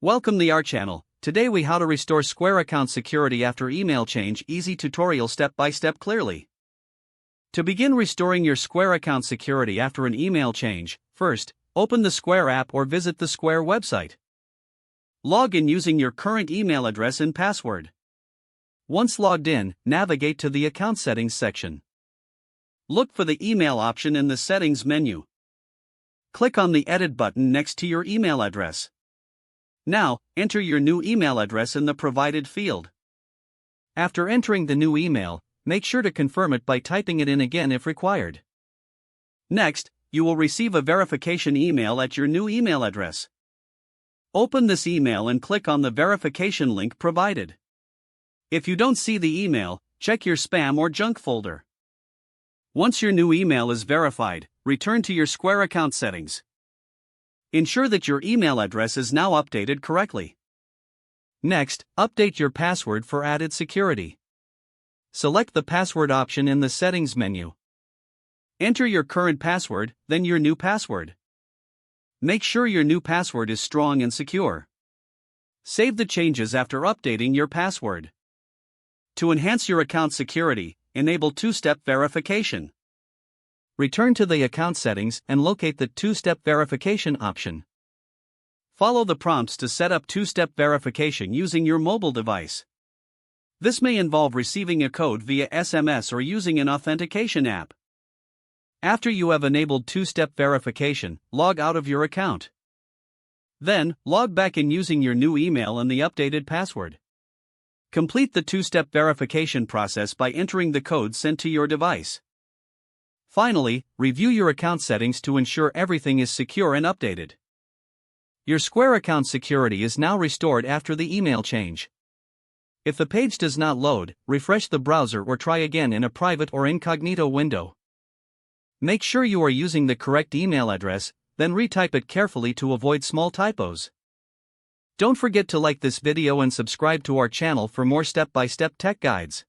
Welcome to our channel. Today we how to restore Square account security after email change. Easy tutorial step by step clearly. To begin restoring your Square account security after an email change, first, open the Square app or visit the Square website. Log in using your current email address and password. Once logged in, navigate to the account settings section. Look for the email option in the settings menu. Click on the edit button next to your email address. Now, enter your new email address in the provided field. After entering the new email, make sure to confirm it by typing it in again if required. Next, you will receive a verification email at your new email address. Open this email and click on the verification link provided. If you don't see the email, check your spam or junk folder. Once your new email is verified, return to your Square account settings. Ensure that your email address is now updated correctly. Next, update your password for added security. Select the password option in the settings menu. Enter your current password, then your new password. Make sure your new password is strong and secure. Save the changes after updating your password. To enhance your account security, enable two-step verification. Return to the account settings and locate the two-step verification option. Follow the prompts to set up two-step verification using your mobile device. This may involve receiving a code via SMS or using an authentication app. After you have enabled two-step verification, log out of your account. Then, log back in using your new email and the updated password. Complete the two-step verification process by entering the code sent to your device. Finally, review your account settings to ensure everything is secure and updated. Your Square account security is now restored after the email change. If the page does not load, refresh the browser or try again in a private or incognito window. Make sure you are using the correct email address, then retype it carefully to avoid small typos. Don't forget to like this video and subscribe to our channel for more step-by-step tech guides.